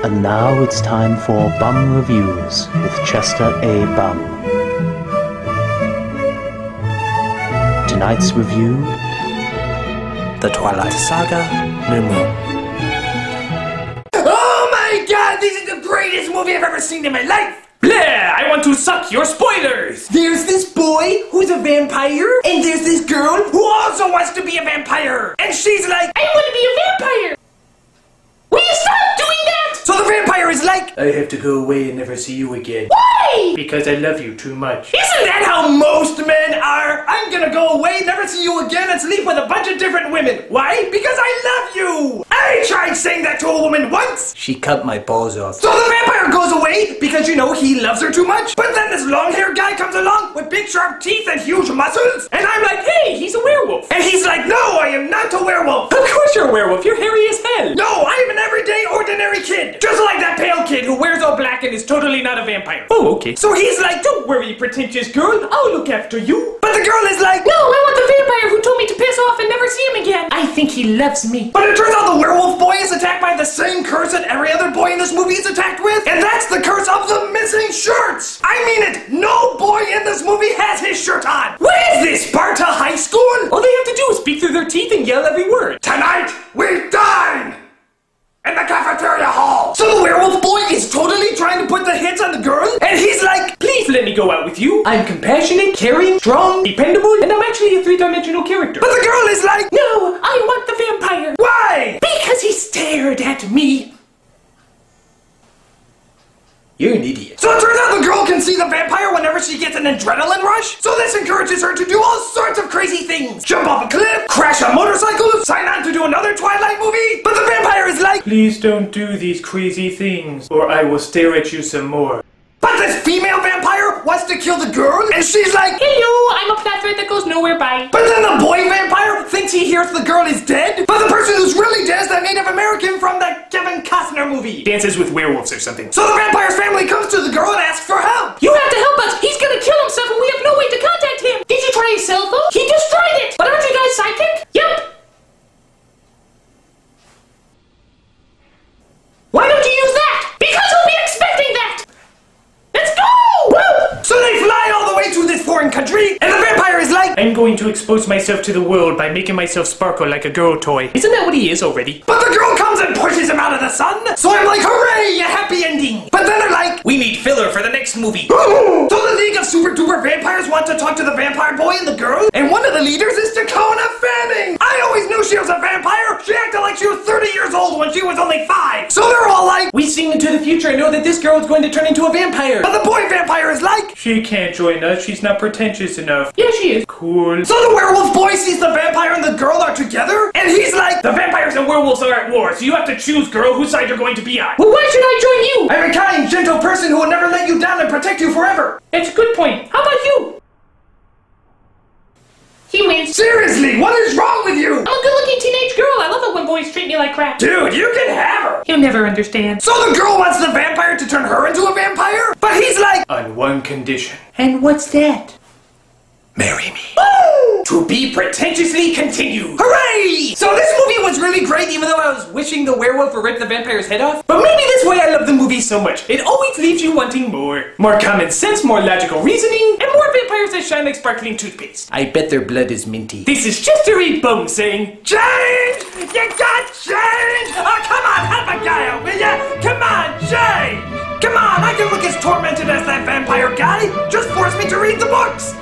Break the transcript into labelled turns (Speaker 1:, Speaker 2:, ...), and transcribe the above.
Speaker 1: And now it's time for Bum Reviews with Chester A. Bum. Tonight's review: The Twilight Saga, Nowiu.
Speaker 2: Oh my god, this is the greatest movie I've ever seen in my life!
Speaker 3: Bleh, I want to suck your spoilers!
Speaker 2: There's this boy who's a vampire, and there's this girl who also wants to be a vampire! And she's like, I want to be a vampire! Will you stop doing that? So the vampire is like,
Speaker 3: I have to go away and never see you again.
Speaker 2: why?
Speaker 3: Because I love you too much.
Speaker 2: Isn't that how most men are? I'm gonna go away, never see you again, and sleep with a bunch of different women. Why? Because I love you! I tried saying that to a woman once!
Speaker 3: She cut my balls off.
Speaker 2: So the vampire goes away because, you know, he loves her too much. But then this long-haired guy comes along with big sharp teeth and huge muscles. And I'm like, hey, he's a werewolf. And he's like, no, I am not a werewolf.
Speaker 3: Of course you're a werewolf. You're hairy as hell.
Speaker 2: No, I am an everyday, ordinary kid. Just like that pale kid who wears all black and is totally not a vampire.
Speaker 3: Oh, okay.
Speaker 2: So he's like,
Speaker 3: Don't worry, pretentious girl. I'll look after you.
Speaker 2: but the girl is like,
Speaker 4: No, I want the vampire who told me to piss off and never see him again. I think he loves me.
Speaker 2: but it turns out the werewolf boy is attacked by the same curse that every other boy in this movie is attacked with. And that's the curse of the missing shirts. I mean it, no boy in this movie has his shirt on. What is this, Sparta High School?
Speaker 3: All they have to do is speak through their teeth and yell every word.
Speaker 2: Tonight, we dine in the cafeteria hall. So the werewolf boy is totally trying to put the hits on the girl, and he's like,
Speaker 3: Please let me go out with you. I'm compassionate, caring, strong, dependable, and I'm actually a three-dimensional character.
Speaker 2: but the girl is like,
Speaker 4: No, I want the vampire.
Speaker 2: why?
Speaker 4: Because he stared at me.
Speaker 3: You're an idiot.
Speaker 2: So it turns out the girl can see the vampire whenever she gets an adrenaline rush. So this encourages her to do all sorts of crazy things. Jump off a cliff, crash a motorcycle, sign on to do another Twilight movie. But the vampire is like,
Speaker 3: Please don't do these crazy things, or I will stare at you some more.
Speaker 2: but this female vampire wants to kill the girl, and she's like,
Speaker 4: Hello, I'm a plot thread that goes nowhere. Bye.
Speaker 2: but then the boy vampire thinks he hears the girl is dead. But the person who's really dead is that Native American from the Kevin Costner movie.
Speaker 3: Dances with werewolves or something.
Speaker 2: So the vampire's family comes to the girl and asks for help.
Speaker 4: You have to help us. He's gonna kill himself and we have no way to contact him. Did you try his cell phone? He destroyed it. But aren't you guys psychic? Yep. Why don't you use that? Because he'll be expecting that. Let's go! Woo!
Speaker 2: So they fly all the way to this foreign country, and the vampire is like,
Speaker 3: I'm going to expose myself to the world by making myself sparkle like a girl toy. Isn't that what he is already?
Speaker 2: but the girl comes and pushes him out of the sun. So I'm like, hooray, a happy ending. But then they're like,
Speaker 3: We need filler for the next movie.
Speaker 2: so the League of Super Duper Vampires want to talk to the vampire boy and the girl, and one of the leaders is Dakota Fanning. I always knew she was a vampire. She acted like she was 30 years old when she was only 5. So they're all like,
Speaker 3: We sing into the future and know that this girl is going to turn into a vampire.
Speaker 2: but the boy vampire is like,
Speaker 3: She can't join us. She's not pretentious enough.
Speaker 4: Yeah, she is.
Speaker 3: Cool.
Speaker 2: so the werewolf boy sees the vampire and the girl are together, and he's like,
Speaker 3: The vampires and werewolves are at war, so you have to choose, girl, whose side you're going to be on.
Speaker 4: Well, why should I join you?
Speaker 2: I'm a kind, gentle person who will never let you down and protect you forever.
Speaker 3: It's a good point.
Speaker 4: How about you? He wins.
Speaker 2: Seriously, what is wrong with you?
Speaker 4: I'm a good-looking teenage girl. I love it when boys treat me like crap.
Speaker 2: Dude, you can have her.
Speaker 4: He'll never understand.
Speaker 2: So the girl wants the vampire to turn her into a vampire, but he's like,
Speaker 3: On one condition.
Speaker 4: And what's that?
Speaker 3: Marry me.
Speaker 2: to be pretentiously continued. Hooray! So this movie was really great, even though I was wishing the werewolf would rip the vampire's head off.
Speaker 3: But maybe that's why I love the movie so much. It always leaves you wanting more. More common sense, more logical reasoning, and more vampires that shine like sparkling toothpaste. I bet their blood is minty. This is Chester E. Bum saying,
Speaker 2: Change! You got change! Oh, come on, Abigail, will ya? Come on, change! Come on, I can look as tormented as that vampire guy. Just force me to read the books.